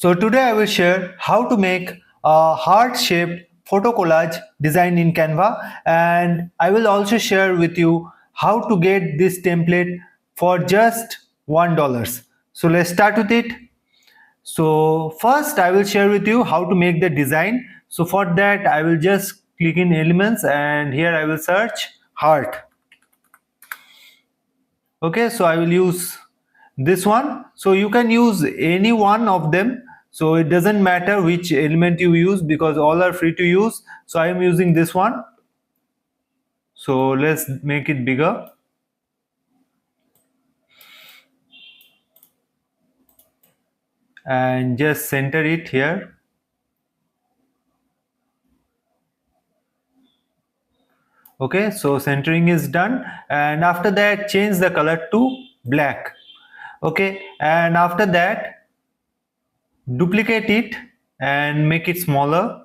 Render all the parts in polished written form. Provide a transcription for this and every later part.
So today I will share how to make a heart-shaped photo collage design in Canva, and I will also share with you how to get this template for just $1. So let's start with it. So first I will share with you how to make the design. So for that I will just click in elements and here I will search heart. Okay, so I will use this one. So you can use any one of them, so it doesn't matter which element you use because all are free to use. So I am using this one. So let's make it bigger. And just center it here. Okay, so centering is done, and after that change the color to black. Okay, and after that duplicate it and make it smaller.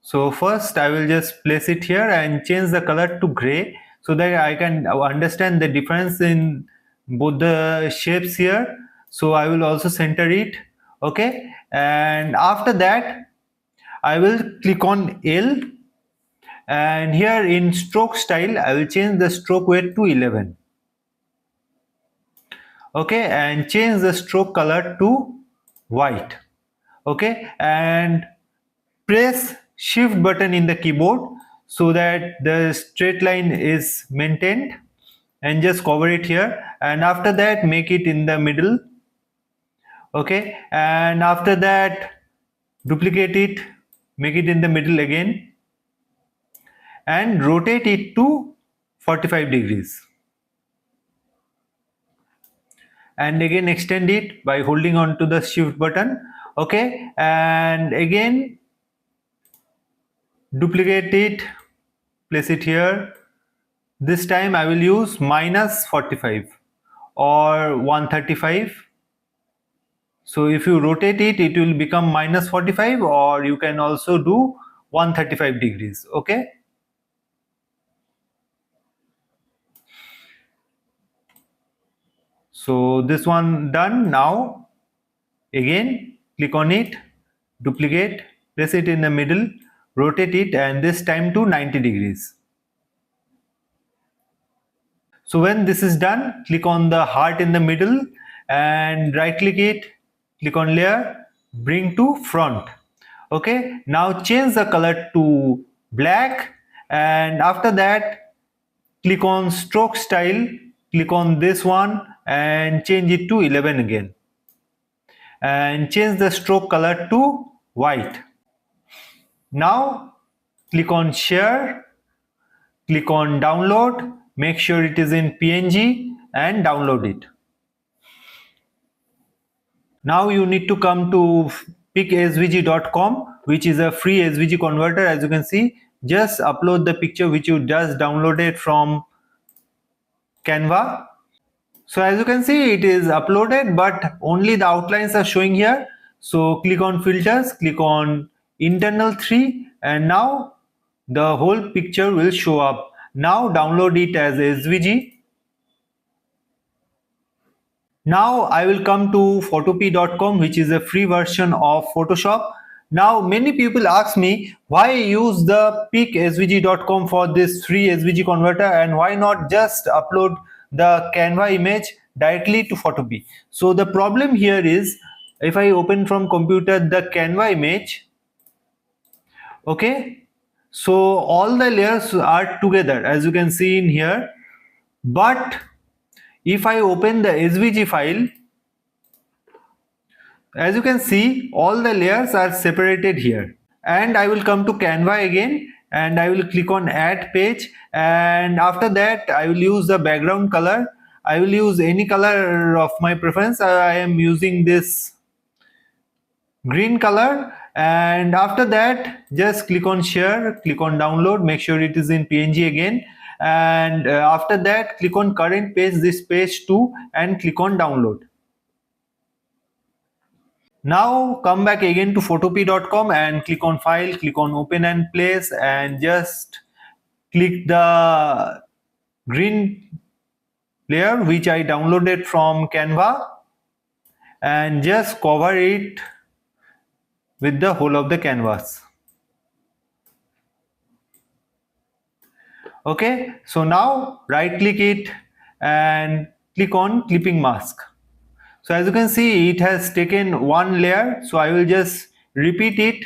So first I will just place it here and change the color to gray so that I can understand the difference in both the shapes here. So I will also center it. Okay, and after that I will click on L, and here in stroke style I will change the stroke weight to 11. Okay, and change the stroke color to white. Okay, and press shift button in the keyboard so that the straight line is maintained, and just cover it here, and after that make it in the middle. Okay, and after that duplicate it, make it in the middle again, and rotate it to 45 degrees, and again extend it by holding on to the shift button. Okay, and again duplicate it, place it here. This time I will use -45 or 135. So if you rotate it, it will become -45, or you can also do 135 degrees. Okay. So this one done. Now again click on it, duplicate, place it in the middle, rotate it, and this time to 90 degrees. So when this is done, click on the heart in the middle and right click it, click on layer, bring to front. Okay, now change the color to black, and after that click on stroke style, click on this one and change it to 11 again, and change the stroke color to white. Now click on share, click on download, make sure it is in PNG and download it. Now you need to come to picsvg.com, which is a free SVG converter. As you can see, just upload the picture which you just downloaded from Canva. So as you can see, it is uploaded, but only the outlines are showing here. So click on filters, click on internal 3, and now the whole picture will show up. Now download it as SVG. Now I will come to photopea.com, which is a free version of Photoshop. Now many people ask me why use the picsvg.com for this free SVG converter, and why not just upload the Canva image directly to Photopea. So the problem here is, if I open from computer the Canva image, okay, so all the layers are together as you can see in here, but if I open the SVG file, as you can see, all the layers are separated here. And I will come to Canva again, and I will click on add page, and after that I will use the background color. I will use any color of my preference. I am using this green color, and after that just click on share, click on download, make sure it is in PNG again, and after that click on current page, this page 2, and click on download. Now come back again to photopea.com and click on file, click on open and place, and just click the green layer which I downloaded from Canva, and just cover it with the whole of the canvas. Okay, so now right click it and click on clipping mask. So as you can see, it has taken one layer, so I will just repeat it.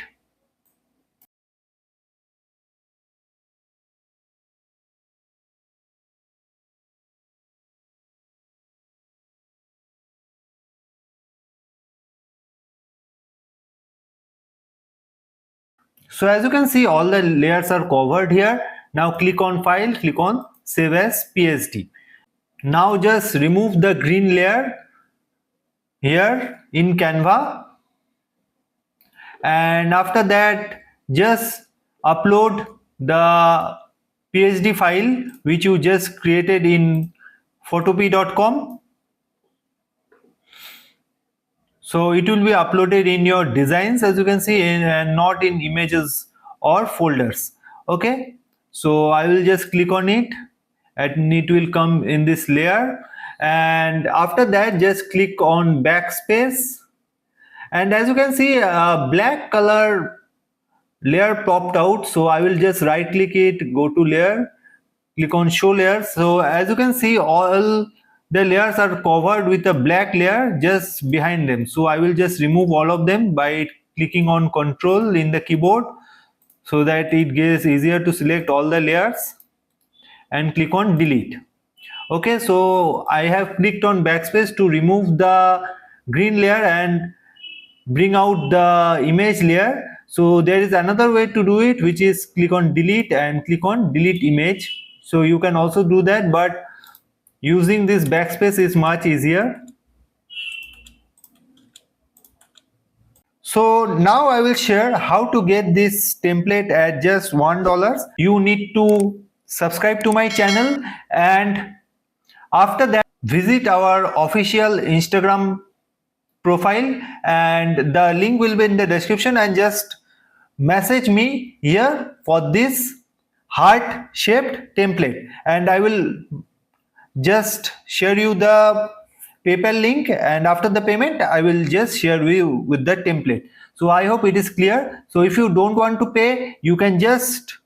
So as you can see, all the layers are covered here. Now click on file, click on save as PSD. Now just remove the green layer here in Canva, and after that just upload the PSD file which you just created in photopea.com. So it will be uploaded in your designs, as you can see, and not in images or folders. Okay, so I will just click on it and it will come in this layer, and after that just click on backspace, and as you can see a black color layer popped out. So I will just right click it, go to layer, click on show layers. So as you can see, all the layers are covered with a black layer just behind them. So I will just remove all of them by clicking on Control in the keyboard, so that it gets easier to select all the layers, and click on delete. Okay, so I have clicked on backspace to remove the green layer and bring out the image layer. So there is another way to do it, which is click on delete and click on delete image. So you can also do that, but using this backspace is much easier. So now I will share how to get this template at just $1. You need to subscribe to my channel, and after that visit our official Instagram profile, and the link will be in the description, and just message me here for this heart shaped template, and I will just share you the PayPal link, and after the payment I will just share you with the template. So I hope it is clear. So if you don't want to pay, you can just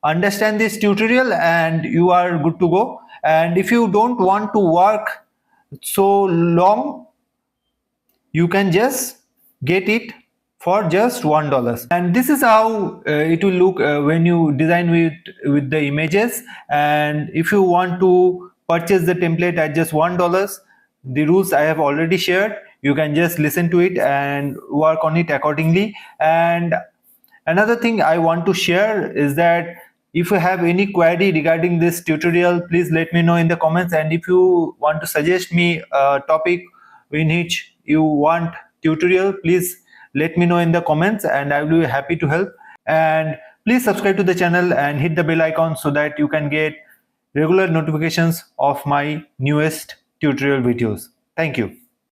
understand this tutorial and you are good to go. And if you don't want to work so long, you can just get it for just $1. And this is how it will look when you design with the images. And if you want to purchase the template at just $1, the rules I have already shared. You can just listen to it and work on it accordingly. And another thing I want to share is that if you have any query regarding this tutorial, please let me know in the comments. And if you want to suggest me a topic in which you want tutorial, please let me know in the comments and I will be happy to help. And please subscribe to the channel and hit the bell icon so that you can get regular notifications of my newest tutorial videos. Thank you.